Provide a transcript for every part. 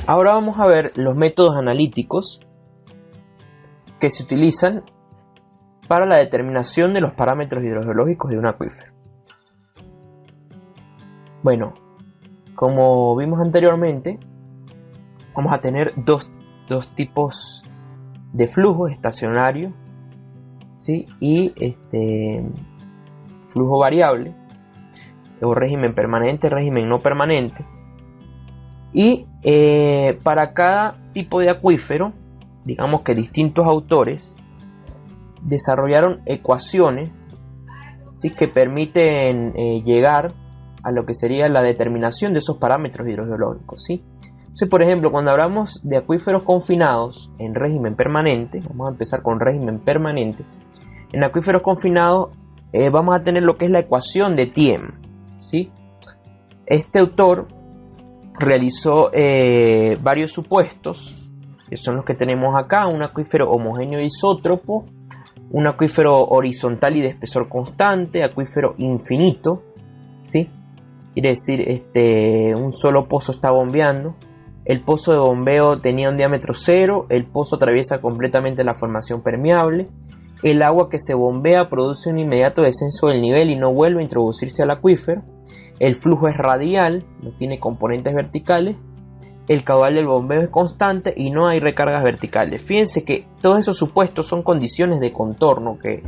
Ahora vamos a ver los métodos analíticos que se utilizan para la determinación de los parámetros hidrogeológicos de un acuífero. Bueno, como vimos anteriormente, vamos a tener dos tipos de flujo: estacionario, ¿sí? Y flujo variable, o régimen permanente, régimen no permanente. Y para cada tipo de acuífero, digamos que distintos autores desarrollaron ecuaciones, ¿sí?, que permiten llegar a lo que sería la determinación de esos parámetros hidrogeológicos, ¿sí? Entonces, por ejemplo, cuando hablamos de acuíferos confinados en régimen permanente, vamos a empezar con régimen permanente. En acuíferos confinados vamos a tener lo que es la ecuación de Thiem, ¿sí? Este autor realizó varios supuestos, que son los que tenemos acá: un acuífero homogéneo isótropo, un acuífero horizontal y de espesor constante, acuífero infinito, ¿sí? Quiere decir, un solo pozo está bombeando. El pozo de bombeo tenía un diámetro 0, el pozo atraviesa completamente la formación permeable, el agua que se bombea produce un inmediato descenso del nivel y no vuelve a introducirse al acuífero, el flujo es radial, no tiene componentes verticales, el caudal del bombeo es constante y no hay recargas verticales. Fíjense que todos esos supuestos son condiciones de contorno que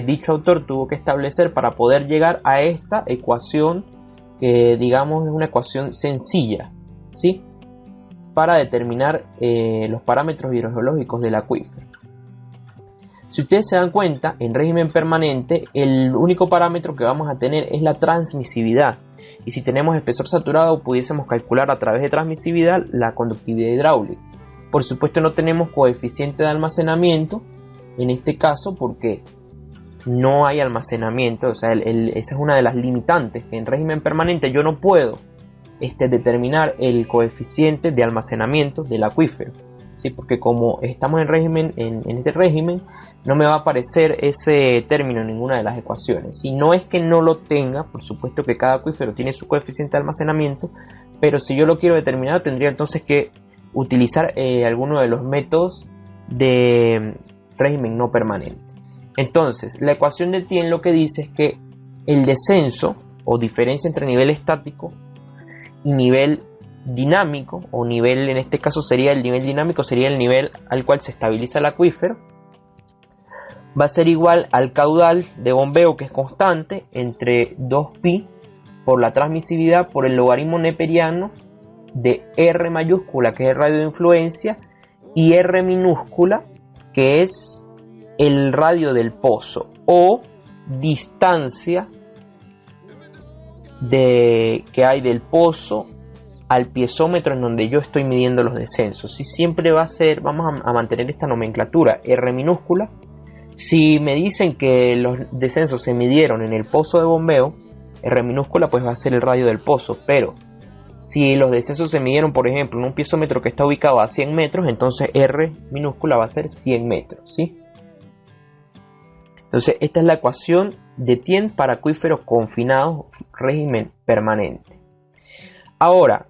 dicho autor tuvo que establecer para poder llegar a esta ecuación, que digamos es una ecuación sencilla, ¿sí?, para determinar los parámetros hidrogeológicos del acuífero. Si ustedes se dan cuenta, en régimen permanente el único parámetro que vamos a tener es la transmisividad, y si tenemos espesor saturado pudiésemos calcular a través de transmisividad la conductividad hidráulica. Por supuesto no tenemos coeficiente de almacenamiento en este caso porque no hay almacenamiento, o sea, esa es una de las limitantes, que en régimen permanente yo no puedo determinar el coeficiente de almacenamiento del acuífero, ¿sí? Porque como estamos en este régimen, no me va a aparecer ese término en ninguna de las ecuaciones. Si no es que no lo tenga, por supuesto que cada acuífero tiene su coeficiente de almacenamiento, pero si yo lo quiero determinar tendría entonces que utilizar alguno de los métodos de régimen no permanente. Entonces, la ecuación de Thiem lo que dice es que el descenso o diferencia entre nivel estático y nivel dinámico, o nivel, en este caso sería el nivel dinámico, sería el nivel al cual se estabiliza el acuífero, va a ser igual al caudal de bombeo, que es constante, entre 2pi por la transmisividad por el logaritmo neperiano de R mayúscula, que es el radio de influencia, y R minúscula, que es el radio del pozo o distancia que hay del pozo al piezómetro en donde yo estoy midiendo los descensos. Si siempre va a ser, vamos a mantener esta nomenclatura, R minúscula. Si me dicen que los descensos se midieron en el pozo de bombeo, R minúscula pues va a ser el radio del pozo, pero si los descensos se midieron, por ejemplo, en un piezómetro que está ubicado a 100 metros, entonces R minúscula va a ser 100 metros, ¿sí? Entonces, esta es la ecuación de Thiem para acuíferos confinados, régimen permanente. Ahora,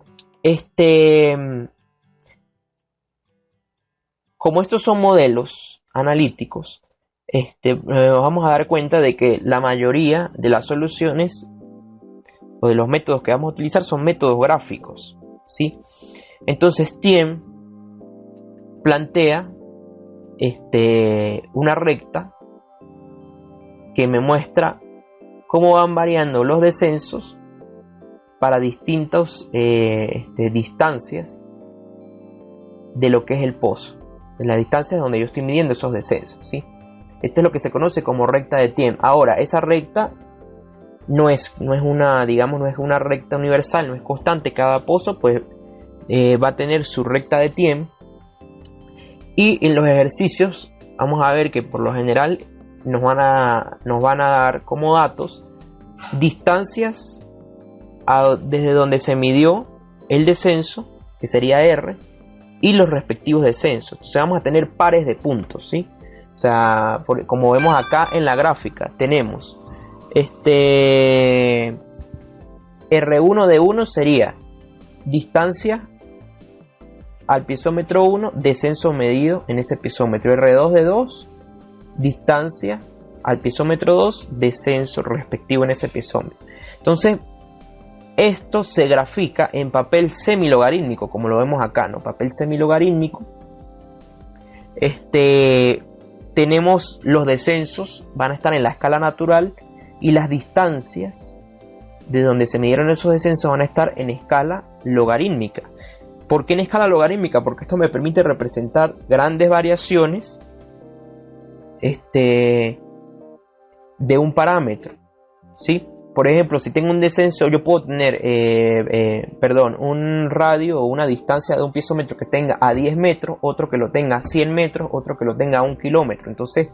como estos son modelos analíticos, nos vamos a dar cuenta de que la mayoría de las soluciones o de los métodos que vamos a utilizar son métodos gráficos, ¿sí? Entonces, Thiem plantea una recta que me muestra cómo van variando los descensos para distintas distancias de lo que es el pozo, en las distancias donde yo estoy midiendo esos descensos, ¿sí? Esto es lo que se conoce como recta de Thiem. Ahora, esa recta no es una, digamos, no es una recta universal, no es constante. Cada pozo pues va a tener su recta de Thiem, y en los ejercicios vamos a ver que por lo general nos van a dar como datos distancias desde donde se midió el descenso, que sería R, y los respectivos descensos. Entonces vamos a tener pares de puntos, ¿sí? O sea, como vemos acá en la gráfica, tenemos R1 de 1 sería distancia al piezómetro 1, descenso medido en ese piezómetro. R2 de 2, distancia al piezómetro 2, descenso respectivo en ese piezómetro. Entonces, esto se grafica en papel semilogarítmico, como lo vemos acá, ¿no? Papel semilogarítmico. Tenemos los descensos, van a estar en la escala natural, y las distancias de donde se midieron esos descensos van a estar en escala logarítmica. ¿Por qué en escala logarítmica? Porque esto me permite representar grandes variaciones de un parámetro, ¿sí? Por ejemplo, si tengo un descenso, yo puedo tener un radio o una distancia de un piezómetro que tenga a 10 metros, otro que lo tenga a 100 metros, otro que lo tenga a 1 kilómetro. Entonces,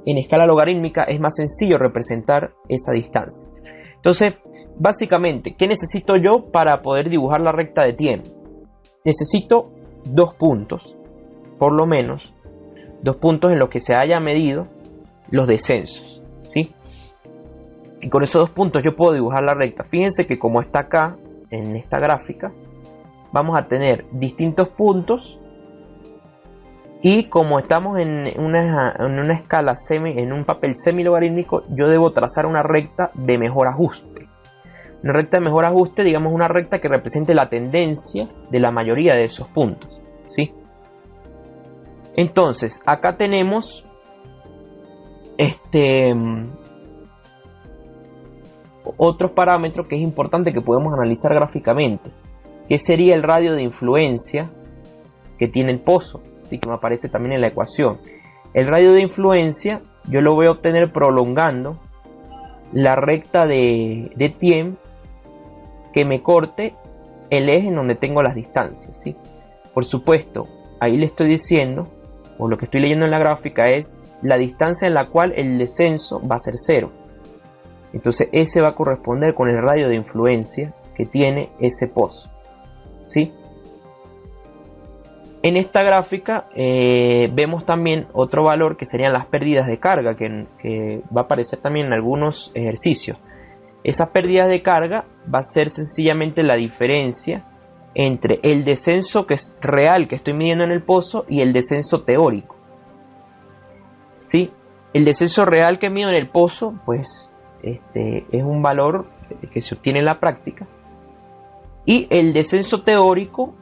en escala logarítmica es más sencillo representar esa distancia. Entonces, básicamente, ¿qué necesito yo para poder dibujar la recta de tiempo? Necesito 2 puntos, por lo menos, 2 puntos en los que se haya medido los descensos, ¿sí? Y con esos 2 puntos yo puedo dibujar la recta. Fíjense que como está acá, en esta gráfica, vamos a tener distintos puntos. Y como estamos en una escala en un papel semilogarítmico, yo debo trazar una recta de mejor ajuste. Una recta de mejor ajuste, digamos una recta que represente la tendencia de la mayoría de esos puntos, ¿sí? Entonces, acá tenemos otros parámetros que es importante que podemos analizar gráficamente, que sería el radio de influencia que tiene el pozo, así que me aparece también en la ecuación. El radio de influencia yo lo voy a obtener prolongando la recta de tiempo que me corte el eje en donde tengo las distancias, ¿sí? Por supuesto, ahí le estoy diciendo, o lo que estoy leyendo en la gráfica es la distancia en la cual el descenso va a ser 0. Entonces ese va a corresponder con el radio de influencia que tiene ese pozo, ¿sí? En esta gráfica vemos también otro valor que serían las pérdidas de carga, que va a aparecer también en algunos ejercicios. Esa pérdida de carga va a ser sencillamente la diferencia entre el descenso que es real que estoy midiendo en el pozo y el descenso teórico, ¿sí? El descenso real que mido en el pozo, pues es un valor que se obtiene en la práctica, y el descenso teórico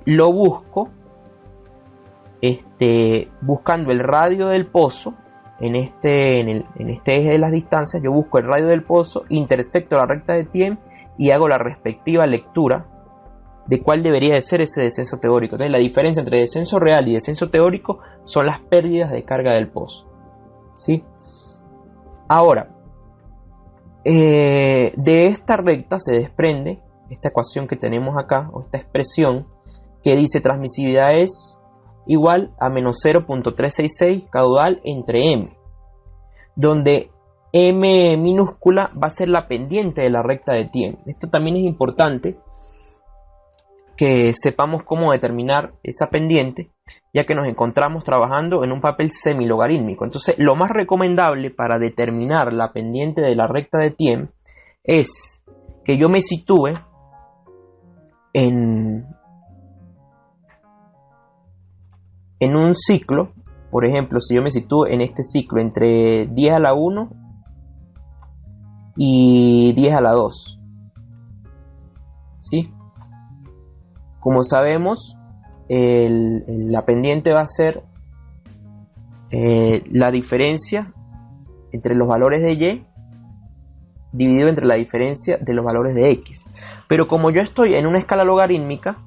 lo busco buscando el radio del pozo en este eje de las distancias. Yo busco el radio del pozo, intersecto la recta de tiempo y hago la respectiva lectura de cuál debería de ser ese descenso teórico. Entonces la diferencia entre descenso real y descenso teórico son las pérdidas de carga del pozo, ¿sí? Ahora, de esta recta se desprende esta ecuación que tenemos acá, o esta expresión que dice transmisividad es igual a menos 0.366 caudal entre m, donde m minúscula va a ser la pendiente de la recta de tiempo. Esto también es importante que sepamos cómo determinar esa pendiente, ya que nos encontramos trabajando en un papel semilogarítmico. Entonces, lo más recomendable para determinar la pendiente de la recta de tiempo es que yo me sitúe en un ciclo. Por ejemplo, si yo me sitúo en este ciclo entre 10 a la 1 y 10 a la 2, ¿sí? Como sabemos, la pendiente va a ser la diferencia entre los valores de y dividido entre la diferencia de los valores de x. Pero como yo estoy en una escala logarítmica,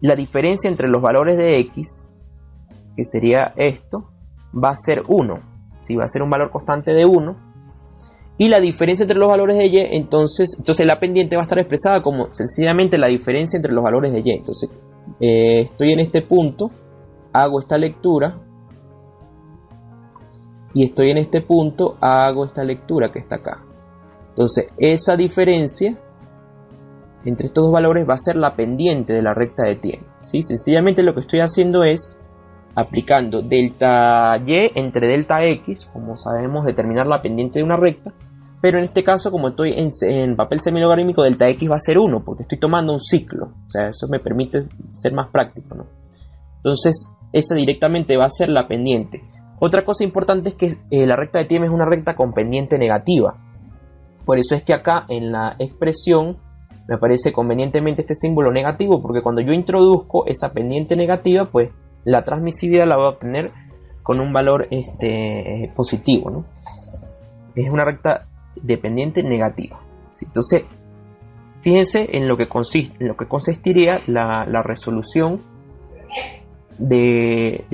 la diferencia entre los valores de x, que sería esto, va a ser 1, ¿sí? Va a ser un valor constante de 1. Y la diferencia entre los valores de y, entonces la pendiente va a estar expresada como sencillamente la diferencia entre los valores de y. Entonces, estoy en este punto, hago esta lectura, y estoy en este punto, hago esta lectura que está acá. Entonces, esa diferencia entre estos dos valores va a ser la pendiente de la recta de tiempo, ¿sí? Sencillamente lo que estoy haciendo es aplicando delta y entre delta x, como sabemos determinar la pendiente de una recta, pero en este caso, como estoy en papel semilogarítmico, delta x va a ser 1, porque estoy tomando un ciclo. O sea, eso me permite ser más práctico, ¿no? Entonces, esa directamente va a ser la pendiente. Otra cosa importante es que la recta de Thiem es una recta con pendiente negativa. Por eso es que acá en la expresión me aparece convenientemente este símbolo negativo, porque cuando yo introduzco esa pendiente negativa, pues la transmisividad la voy a obtener con un valor positivo, ¿no? Es una recta de pendiente negativa. ¿Sí? Entonces, fíjense en lo que consistiría la resolución de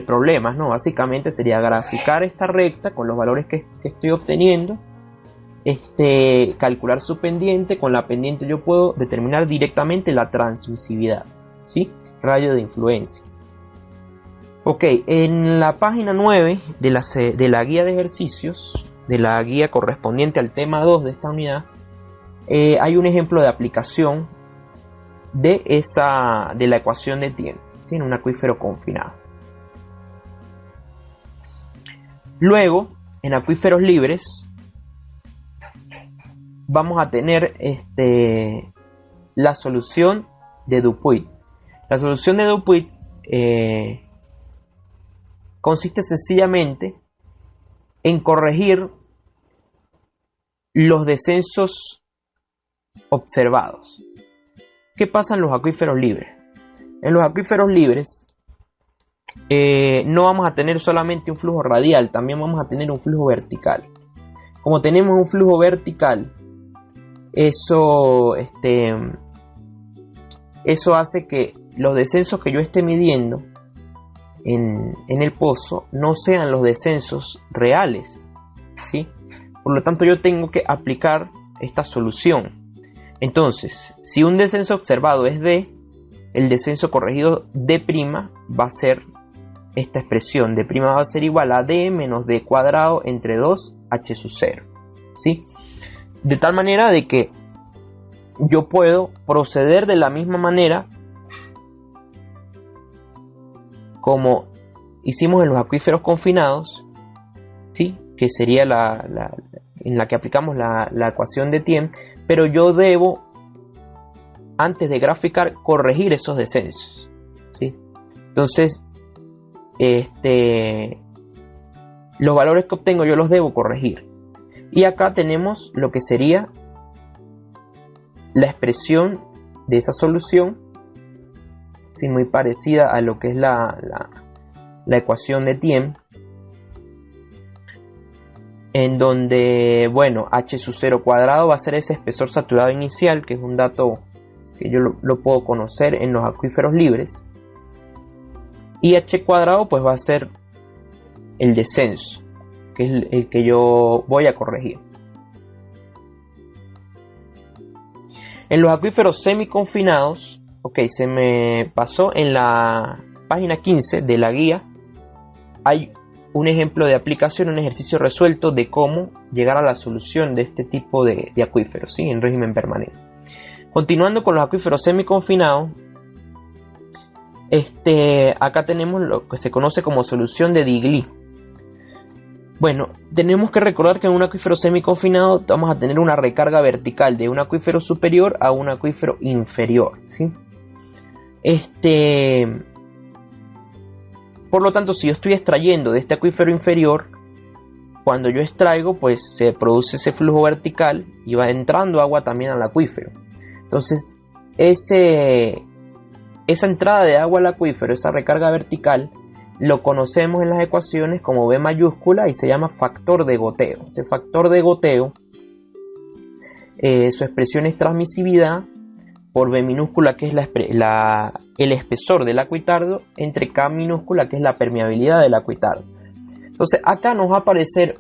problemas, ¿no? Básicamente sería graficar esta recta con los valores que estoy obteniendo, calcular su pendiente. Con la pendiente yo puedo determinar directamente la transmisividad, ¿sí? Radio de influencia. Ok, en la página 9 de la guía de ejercicios, de la guía correspondiente al tema 2 de esta unidad, hay un ejemplo de aplicación de la ecuación de Thiem, ¿sí? En un acuífero confinado. Luego, en acuíferos libres, vamos a tener la solución de Dupuit. La solución de Dupuit consiste sencillamente en corregir los descensos observados. ¿Qué pasa en los acuíferos libres? En los acuíferos libres no vamos a tener solamente un flujo radial, también vamos a tener un flujo vertical. Como tenemos un flujo vertical, eso hace que los descensos que yo esté midiendo en el pozo no sean los descensos reales, ¿sí? Por lo tanto, yo tengo que aplicar esta solución. Entonces, si un descenso observado es D, el descenso corregido D' va a ser esta expresión. D' va a ser igual a D menos D cuadrado entre 2H sub 0, ¿sí? De tal manera de que yo puedo proceder de la misma manera como hicimos en los acuíferos confinados, ¿sí? Que sería en la que aplicamos la ecuación de Thiem, pero yo debo, antes de graficar, corregir esos descensos, ¿sí? Entonces, los valores que obtengo yo los debo corregir. Y acá tenemos lo que sería la expresión de esa solución, ¿sí? Muy parecida a lo que es la ecuación de Thiem, en donde, bueno, H sub 0 cuadrado va a ser ese espesor saturado inicial, que es un dato que yo lo puedo conocer en los acuíferos libres, y H cuadrado pues va a ser el descenso, que es el que yo voy a corregir. En los acuíferos semiconfinados, ok, se me pasó en la página 15 de la guía, hay un ejemplo de aplicación, un ejercicio resuelto de cómo llegar a la solución de este tipo de acuíferos, ¿sí? En régimen permanente. Continuando con los acuíferos semiconfinados, acá tenemos lo que se conoce como solución de Digli. Bueno, tenemos que recordar que en un acuífero semiconfinado vamos a tener una recarga vertical de un acuífero superior a un acuífero inferior, ¿sí? Por lo tanto, si yo estoy extrayendo de este acuífero inferior, cuando yo extraigo, pues se produce ese flujo vertical y va entrando agua también al acuífero. Entonces, esa entrada de agua al acuífero, esa recarga vertical, lo conocemos en las ecuaciones como B mayúscula y se llama factor de goteo. Ese factor de goteo, su expresión es transmisividad por B minúscula, que es el espesor del acuitardo, entre K minúscula, que es la permeabilidad del acuitardo. Entonces acá nos va a aparecer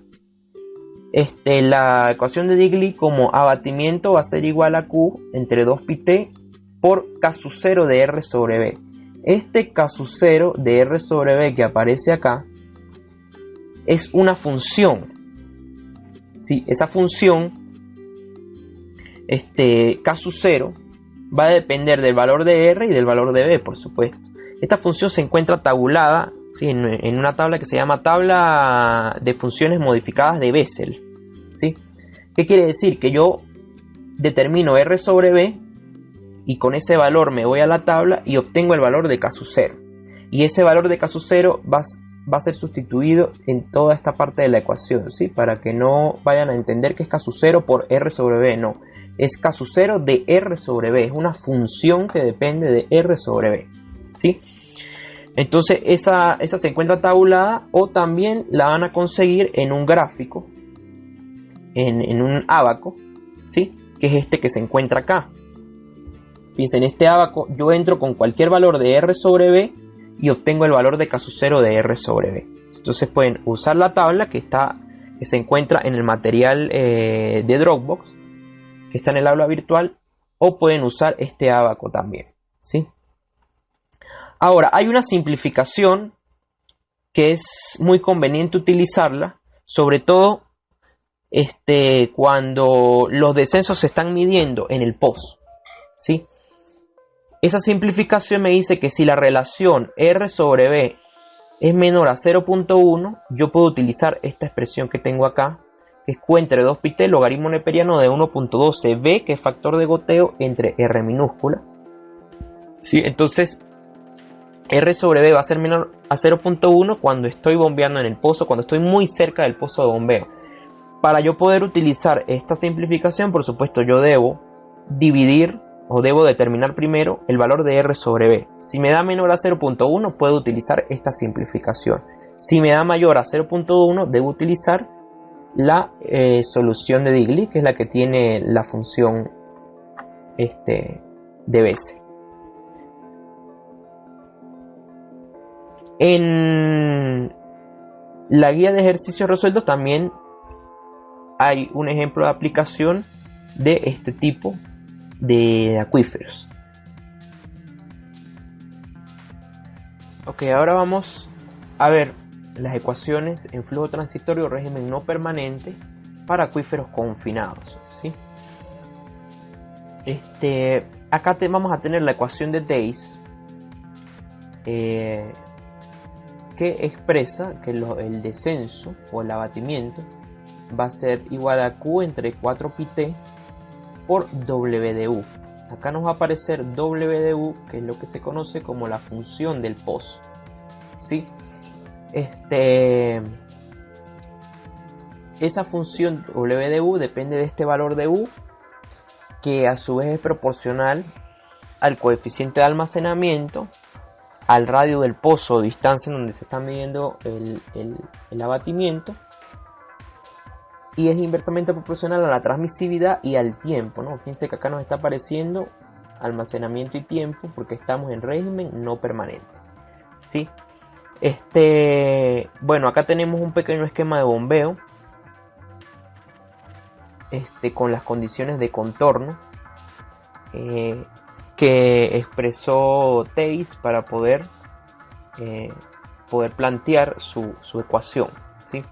la ecuación de Digli como abatimiento va a ser igual a Q entre 2πT por K sub 0 de R sobre B. Este K sub 0 de R sobre B que aparece acá es una función, ¿sí? Esa función, K sub 0, va a depender del valor de R y del valor de B, por supuesto. Esta función se encuentra tabulada, ¿sí? en una tabla que se llama tabla de funciones modificadas de Bessel, ¿sí? ¿Qué quiere decir? Que yo determino R sobre B y con ese valor me voy a la tabla y obtengo el valor de K sub 0. Y ese valor de K sub 0 va a ser sustituido en toda esta parte de la ecuación, ¿sí? Para que no vayan a entender que es K sub 0 por R sobre B, no. Es K sub 0 de R sobre B, es una función que depende de R sobre B, ¿sí? Entonces esa se encuentra tabulada o también la van a conseguir en un gráfico, en un ábaco, ¿sí? Que es este que se encuentra acá. Fíjense, en este ábaco yo entro con cualquier valor de R sobre B y obtengo el valor de K sub 0 de R sobre B. Entonces pueden usar la tabla que se encuentra en el material de Dropbox, que está en el aula virtual, o pueden usar este ábaco también, ¿sí? Ahora, hay una simplificación que es muy conveniente utilizarla, sobre todo cuando los descensos se están midiendo en el post, ¿sí? Esa simplificación me dice que si la relación R sobre B es menor a 0.1, yo puedo utilizar esta expresión que tengo acá, que es Q entre 2πt logaritmo neperiano de 1.12 B, que es factor de goteo, entre R minúscula, ¿sí? Entonces R sobre B va a ser menor a 0.1 cuando estoy bombeando en el pozo, cuando estoy muy cerca del pozo de bombeo. Para yo poder utilizar esta simplificación, por supuesto, yo debo dividir o debo determinar primero el valor de R sobre B. Si me da menor a 0.1, puedo utilizar esta simplificación. Si me da mayor a 0.1, debo utilizar la solución de Digli, que es la que tiene la función de Bessel. En la guía de ejercicios resueltos también hay un ejemplo de aplicación de este tipo de acuíferos. Ok, ahora vamos a ver las ecuaciones en flujo transitorio régimen no permanente para acuíferos confinados, ¿sí? Acá vamos a tener la ecuación de Thys, que expresa que el descenso o el abatimiento va a ser igual a Q entre 4πt por W de U. Acá nos va a aparecer W de U, que es lo que se conoce como la función del pozo, ¿sí? Esa función W de U depende de este valor de U, que a su vez es proporcional al coeficiente de almacenamiento, al radio del pozo o distancia en donde se está midiendo el abatimiento, y es inversamente proporcional a la transmisividad y al tiempo, ¿no? Fíjense que acá nos está apareciendo almacenamiento y tiempo porque estamos en régimen no permanente, ¿sí? Bueno, acá tenemos un pequeño esquema de bombeo con las condiciones de contorno que expresó Thys para poder plantear su ecuación, ¿sí?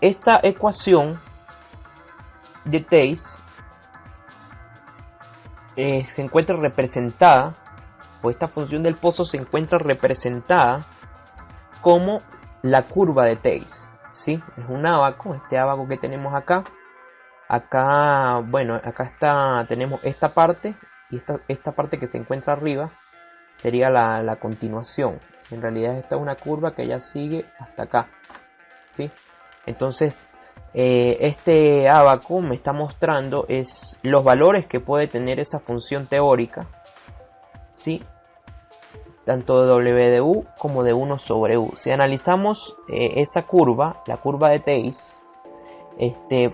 Esta ecuación de Thys se encuentra representada, o esta función del pozo se encuentra representada como la curva de Thys, ¿sí? Es un ábaco, este ábaco que tenemos acá. Bueno, acá tenemos esta parte, y esta parte que se encuentra arriba sería la continuación. En realidad esta es una curva que ya sigue hasta acá, ¿sí? Entonces este ábaco me está mostrando los valores que puede tener esa función teórica, ¿sí? Tanto de W de U como de 1 sobre U. Si analizamos esa curva, la curva de Thys,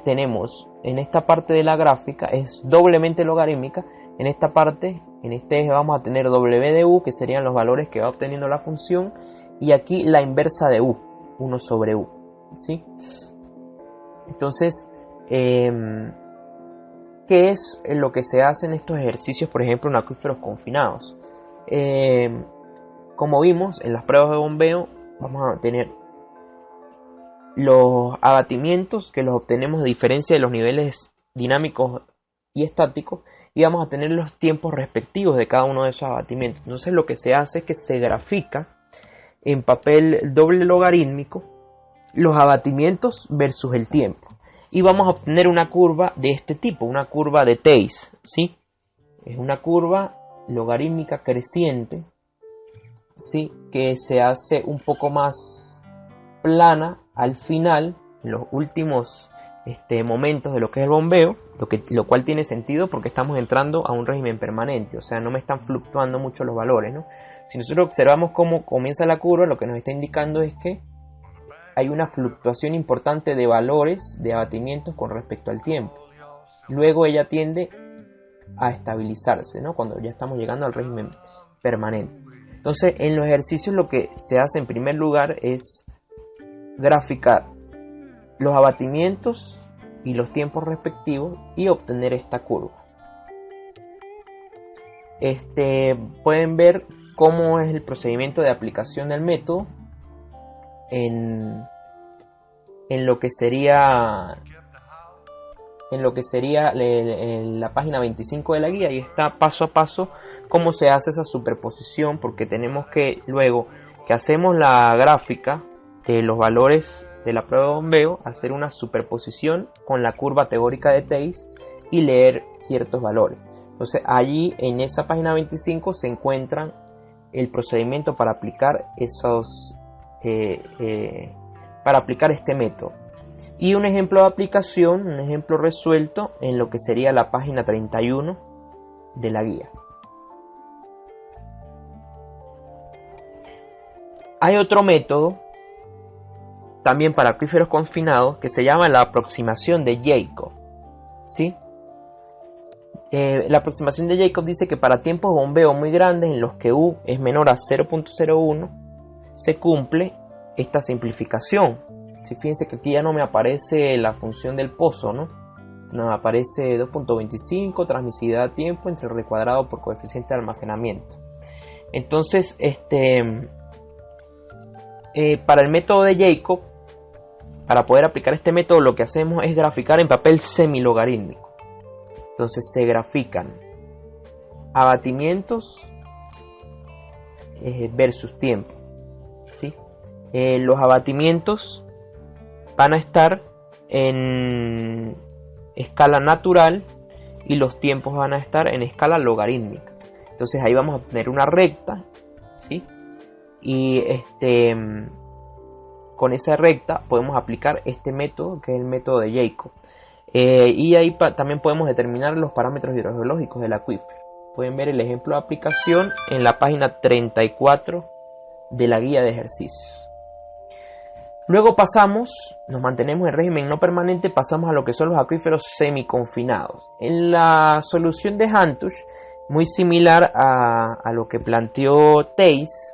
tenemos en esta parte de la gráfica es doblemente logarítmica. En esta parte, vamos a tener W de U, que serían los valores que va obteniendo la función, y aquí la inversa de U, 1 sobre U, ¿sí? Entonces, ¿qué es lo que se hace en estos ejercicios, por ejemplo, en acuíferos confinados? Como vimos en las pruebas de bombeo, vamos a tener los abatimientos que los obtenemos de diferencia de los niveles dinámicos y estáticos, y vamos a tener los tiempos respectivos de cada uno de esos abatimientos. Entonces lo que se hace es que se grafica en papel doble logarítmico los abatimientos versus el tiempo. Y vamos a obtener una curva de este tipo, una curva de Thys, ¿sí? Es una curva logarítmica creciente, ¿sí? Que se hace un poco más plana al final, en los últimos momentos de lo que es el bombeo, lo cual tiene sentido porque estamos entrando a un régimen permanente, o sea, no me están fluctuando mucho los valores, ¿no? Si nosotros observamos cómo comienza la curva, lo que nos está indicando es que hay una fluctuación importante de valores de abatimientos con respecto al tiempo. Luego ella tiende a estabilizarse, ¿no? Cuando ya estamos llegando al régimen permanente. Entonces, en los ejercicios lo que se hace en primer lugar es graficar los abatimientos y los tiempos respectivos y obtener esta curva. Pueden ver cómo es el procedimiento de aplicación del método en lo que sería en la página 25 de la guía, y está paso a paso cómo se hace esa superposición, porque tenemos que luego que hacemos la gráfica de los valores de la prueba de bombeo, hacer una superposición con la curva teórica de Thys y leer ciertos valores. Entonces allí en esa página 25 se encuentran el procedimiento para aplicar para aplicar este método, y un ejemplo de aplicación, un ejemplo resuelto en lo que sería la página 31 de la guía. Hay otro método también para acuíferos confinados que se llama la aproximación de Jacob, ¿sí? La aproximación de Jacob dice que para tiempos de bombeo muy grandes en los que U es menor a 0.01 se cumple esta simplificación. Si fíjense que aquí ya no me aparece la función del pozo, ¿no? Nos aparece 2.25 transmisibilidad a tiempo entre R cuadrado por coeficiente de almacenamiento. Entonces, para el método de Jacob, para poder aplicar este método, lo que hacemos es graficar en papel semilogarítmico. Entonces se grafican abatimientos versus tiempo, ¿sí? Los abatimientos van a estar en escala natural y los tiempos van a estar en escala logarítmica. Entonces ahí vamos a tener una recta, ¿sí? Y con esa recta podemos aplicar este método, que es el método de Jacob. Y ahí también podemos determinar los parámetros hidrogeológicos del acuífero. Pueden ver el ejemplo de aplicación en la página 34 de la guía de ejercicios. Luego nos mantenemos en régimen no permanente, pasamos a lo que son los acuíferos semiconfinados. En la solución de Hantuch, muy similar a lo que planteó Thys,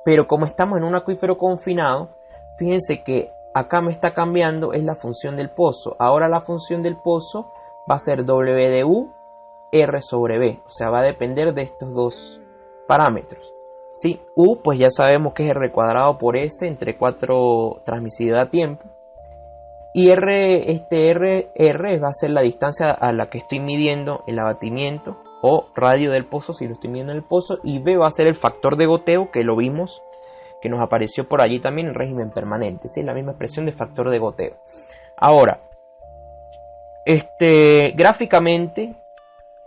pero como estamos en un acuífero confinado, fíjense que acá me está cambiando es la función del pozo. Ahora la función del pozo va a ser W de U R sobre B, o sea, va a depender de estos dos parámetros. Sí, U pues ya sabemos que es R cuadrado por S entre 4 transmisibilidad a tiempo, y R va a ser la distancia a la que estoy midiendo el abatimiento o radio del pozo si lo estoy midiendo en el pozo, y B va a ser el factor de goteo, que lo vimos que nos apareció por allí también en régimen permanente, ¿sí? La misma expresión de factor de goteo. Ahora, gráficamente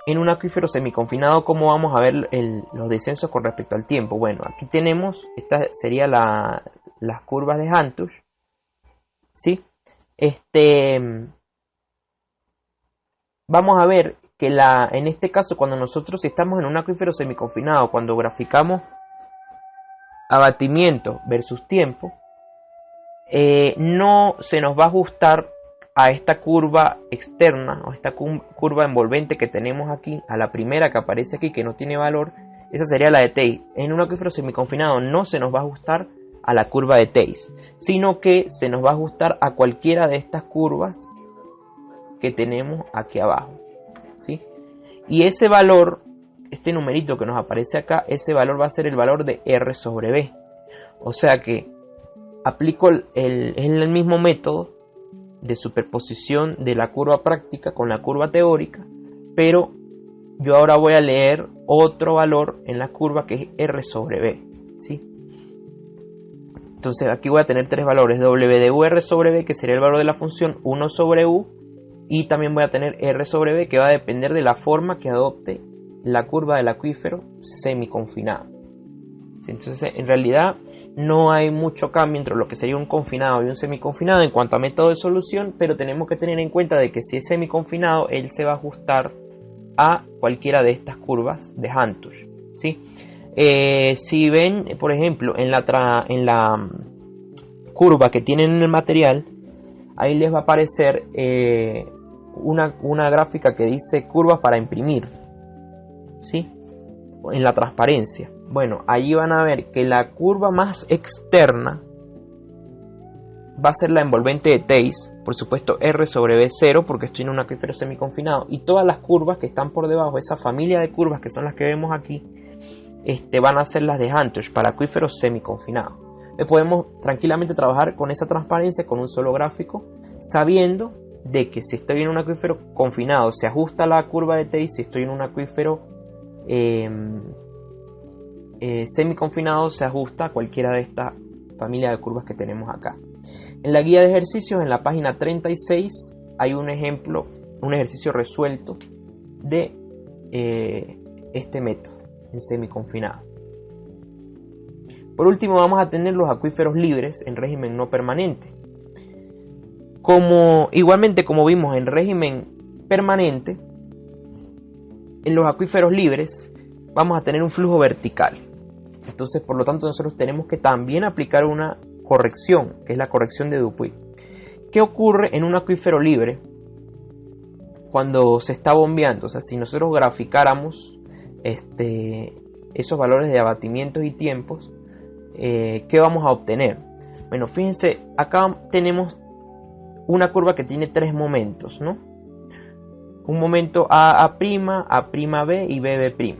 en un acuífero semiconfinado, ¿cómo vamos a ver los descensos con respecto al tiempo? Bueno, aquí tenemos, esta sería las curvas de Hantuch, ¿sí? Vamos a ver que en este caso, cuando nosotros estamos en un acuífero semiconfinado, cuando graficamos abatimiento versus tiempo, no se nos va a ajustar a esta curva externa o esta curva envolvente que tenemos aquí, a la primera que aparece aquí que no tiene valor. Esa sería la de Thys. En un acuífero semiconfinado no se nos va a ajustar a la curva de Thys, sino que se nos va a ajustar a cualquiera de estas curvas que tenemos aquí abajo, ¿sí? Y ese valor, este numerito que nos aparece acá, ese valor va a ser el valor de R sobre B. O sea que aplico el mismo método de superposición de la curva práctica con la curva teórica, pero yo ahora voy a leer otro valor en la curva que es R sobre B, ¿sí? Entonces aquí voy a tener tres valores, W de U, R sobre B, que sería el valor de la función 1 sobre U, y también voy a tener R sobre B, que va a depender de la forma que adopte la curva del acuífero semiconfinado. Entonces en realidad no hay mucho cambio entre lo que sería un confinado y un semiconfinado en cuanto a método de solución, pero tenemos que tener en cuenta de que si es semiconfinado, él se va a ajustar a cualquiera de estas curvas de Hantuch, ¿sí? Si ven, por ejemplo, en la curva que tienen en el material, ahí les va a aparecer una gráfica que dice curvas para imprimir, ¿sí? En la transparencia. Bueno, allí van a ver que la curva más externa va a ser la envolvente de Theiss, por supuesto R sobre B 0 porque estoy en un acuífero semiconfinado, y todas las curvas que están por debajo, esa familia de curvas que son las que vemos aquí, van a ser las de Hantuch para acuíferos semiconfinados. Podemos tranquilamente trabajar con esa transparencia con un solo gráfico, sabiendo de que si estoy en un acuífero confinado se ajusta la curva de Theiss, si estoy en un acuífero semiconfinado se ajusta a cualquiera de esta familia de curvas que tenemos acá. En la guía de ejercicios, en la página 36, hay un ejemplo, un ejercicio resuelto de este método en semiconfinado. Por último, vamos a tener los acuíferos libres en régimen no permanente. Igualmente como vimos en régimen permanente, en los acuíferos libres vamos a tener un flujo vertical. Entonces, por lo tanto, nosotros tenemos que también aplicar una corrección, que es la corrección de Dupuy. ¿Qué ocurre en un acuífero libre cuando se está bombeando? O sea, si nosotros graficáramos esos valores de abatimientos y tiempos, ¿qué vamos a obtener? Bueno, fíjense, acá tenemos una curva que tiene tres momentos, ¿no? Un momento A', A'B y BB'.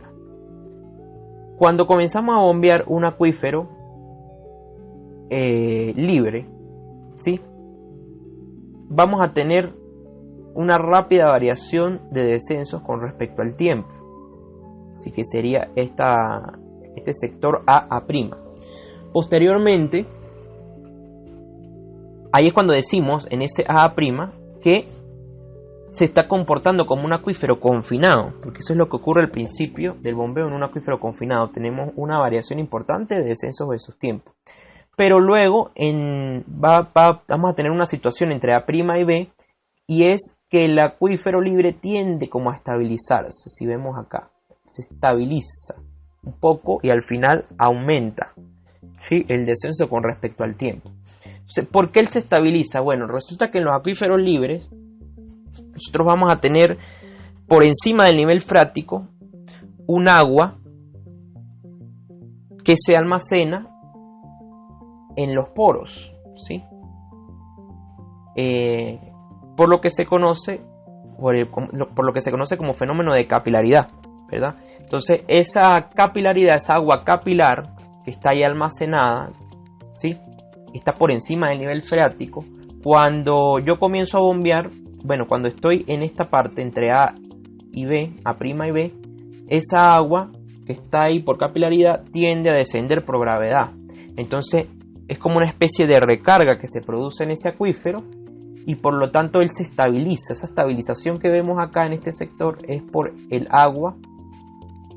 Cuando comenzamos a bombear un acuífero libre, ¿sí? Vamos a tener una rápida variación de descensos con respecto al tiempo. Así que sería este sector A'. Posteriormente, ahí es cuando decimos en ese A' que se está comportando como un acuífero confinado, porque eso es lo que ocurre al principio del bombeo en un acuífero confinado. Tenemos una variación importante de descensos de sus tiempos. Pero luego vamos a tener una situación entre A' y B, y es que el acuífero libre tiende como a estabilizarse. Si vemos acá, se estabiliza un poco y al final aumenta, ¿sí?, el descenso con respecto al tiempo. Entonces, ¿por qué él se estabiliza? Bueno, resulta que en los acuíferos libres nosotros vamos a tener por encima del nivel freático un agua que se almacena en los poros, ¿sí? Por lo que se conoce como fenómeno de capilaridad, ¿verdad? Entonces esa capilaridad, esa agua capilar que está ahí almacenada, ¿sí?, está por encima del nivel freático. Cuando yo comienzo a bombear, bueno, cuando estoy en esta parte entre A y B, A' y B, esa agua que está ahí por capilaridad tiende a descender por gravedad. Entonces es como una especie de recarga que se produce en ese acuífero y por lo tanto él se estabiliza. Esa estabilización que vemos acá en este sector es por el agua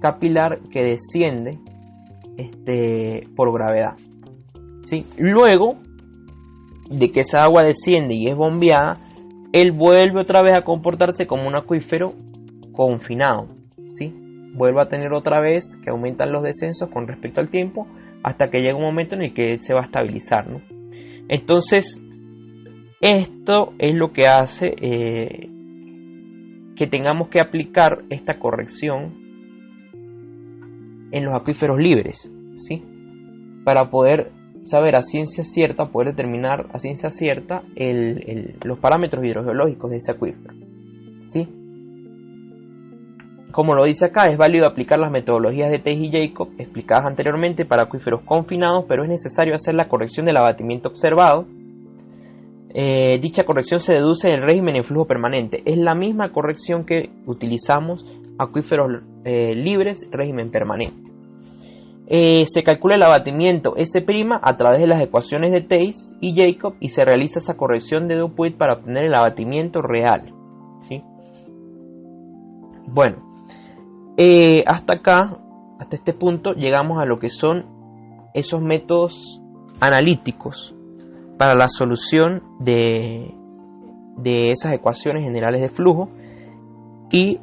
capilar que desciende por gravedad, ¿sí? Luego de que esa agua desciende y es bombeada, él vuelve otra vez a comportarse como un acuífero confinado, ¿sí? Vuelve a tener otra vez que aumentan los descensos con respecto al tiempo hasta que llega un momento en el que él se va a estabilizar, ¿no? Entonces, esto es lo que hace que tengamos que aplicar esta corrección en los acuíferos libres, ¿sí?, para poder saber a ciencia cierta, poder determinar a ciencia cierta los parámetros hidrogeológicos de ese acuífero, ¿sí? Como lo dice acá, es válido aplicar las metodologías de Theiss y Jacob explicadas anteriormente para acuíferos confinados, pero es necesario hacer la corrección del abatimiento observado. Dicha corrección se deduce en el régimen en flujo permanente. Es la misma corrección que utilizamos acuíferos libres, régimen permanente. Se calcula el abatimiento S' a través de las ecuaciones de Thys y Jacob y se realiza esa corrección de Dupuit para obtener el abatimiento real, ¿sí? Bueno, hasta acá, hasta este punto, llegamos a lo que son esos métodos analíticos para la solución de esas ecuaciones generales de flujo y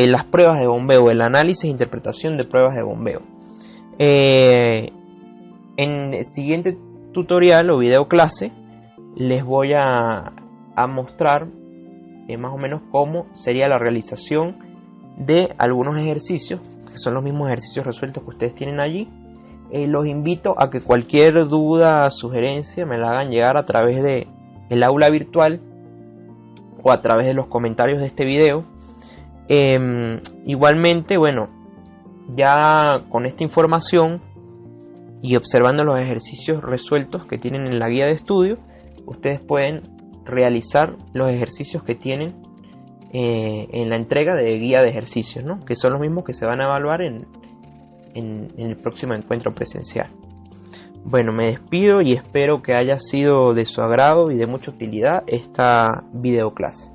las pruebas de bombeo, el análisis e interpretación de pruebas de bombeo. En el siguiente tutorial o video clase les voy a mostrar más o menos cómo sería la realización de algunos ejercicios, que son los mismos ejercicios resueltos que ustedes tienen allí. Los invito a que cualquier duda, sugerencia me la hagan llegar a través de el aula virtual o a través de los comentarios de este video. Igualmente, bueno, ya con esta información y observando los ejercicios resueltos que tienen en la guía de estudio, ustedes pueden realizar los ejercicios que tienen en la entrega de guía de ejercicios, ¿no? Que son los mismos que se van a evaluar en el próximo encuentro presencial. Bueno, me despido y espero que haya sido de su agrado y de mucha utilidad esta videoclase.